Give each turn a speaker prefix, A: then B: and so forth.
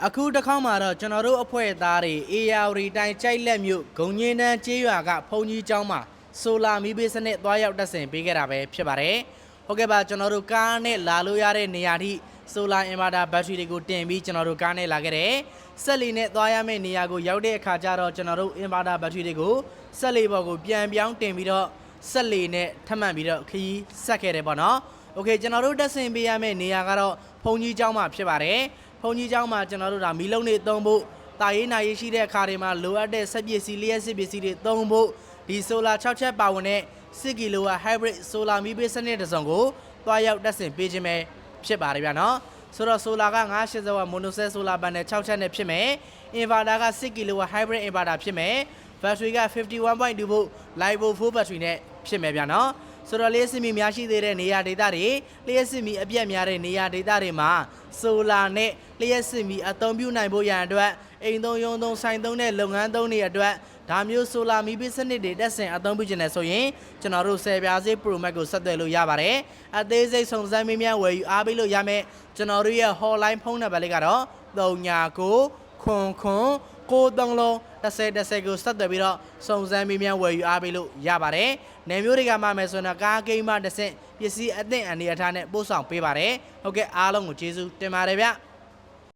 A: အခုတစ်ခေါက်မှာတော့ကျွန်တော်တို့အဖွဲ့သားတွေ AR တိုင်းကြိုက်လက်မြို့ဂုံညင်းတန်းကျေးရွာကဖုန်ကြီးကျောင်းမှာဆိုလာမီးပေးစနစ်သွားရောက်တက်ဆင်ပေးခဲ့တာပဲဖြစ်ပါတယ်။ဟုတ်ကဲ့ပါကျွန်တော်တို့ကားနဲ့လာလို့ရတဲ့နေရာထိဆိုလာအင်ဗာတာဘက်ထရီတွေကိုတင်ပြီးကျွန်တော်တို့ကားနဲ့လာခဲ့တယ်။ဆက်လီနဲ့သွားရမယ့်နေရာကိုရောက်တဲ့အခါကျတော့ကျွန်တော်တို့အင်ဗာတာဘက်ထရီတွေကိုဆက်လီဘော်ကိုပြန်ပြောင်းတင်ပြီးတော့ဆက်လီနဲ့ထပ်မံပြီးတော့ခရီးဆက်ခဲ့တယ်ပေါ့နော်။ โอเคကျွန်တော်တို့တက်ဆင်ပေးရမယ့်နေရာကတော့ဖုန်ကြီးကျောင်းမှာဖြစ်ပါတယ်ဖုန်ကြီးကျောင်းမှာကျွန်တော်တို့ဒါမီးလုံးတွေသုံးဖို့တာရေးနာရေးရှိတဲ့အခါတွေမှာလိုအပ်တဲ့စက်ပစ္စည်းလျှက်စစ်ပစ္စည်းတွေသုံးဖို့ဒီဆိုလာ6ချက်ပါဝင်တဲ့10ကီလိုဝတ် hybrid ဆိုလာမီးပေးစနစ်တစ်စုံကိုတွားရောက်တက်ဆင်ပေးခြင်းပဲဖြစ်ပါတယ်ဗျာနော်ဆိုတော့ဆိုလာက980ဝတ် monocell solar panel 6ချက်နဲ့ဖြစ်မယ် inverter က10ကီလိုဝတ် hybrid inverter ဖြစ်မယ် battery က51.2 volt LiPo 4 battery နဲ့ဖြစ်မယ်ဗျာနော်ဆိုတော့လျှက်စစ်မီများရှိသေးတဲ့နေရာဒေသတွေလျှက်စစ်မီအပြတ်များတဲ့နေရာဒေသတွေမှာဆိုလာနဲ့လျှက်စစ်မီအသုံးပြုနိုင်ဖို့ရန်အတွက်အိမ်သုံးရုံသုံးဆိုင်သုံးတဲ့လုပ်ငန်းသုံးတွေအတွက်ဒါမျိုးဆိုလာမီပေးစနစ်တွေတက်ဆင်အသုံးပြုခြင်းနဲ့ဆိုရင်ကျွန်တော်တို့10ပြားစေး Pro Max ကိုဆက်သွယ်လို့ရပါတယ်အသေးစိတ်စုံစမ်းမေးမြန်းဝယ်ယူအားပေးလို့ရမယ်ကျွန်တော်တို့ရဲ့ hotline ဖုန်းနံပါတ်လေးကတော့39ခွန်ခွန်93လုံး10ကိုဆက်သွယ်ပြီးတော့စုံစမ်းမေးမြန်းဝယ်ယူအားပေးလို့ရပါတယ်။နေမျိုးတွေကမှမယ်ဆိုတော့ကားကိန်းမှ10ပစ္စည်းအသင့်အနေအထားနဲ့ပို့ဆောင်ပေးပါတယ်။ဟုတ်ကဲ့အားလုံးကိုကျေးဇူးတင်ပါတယ်ဗျ။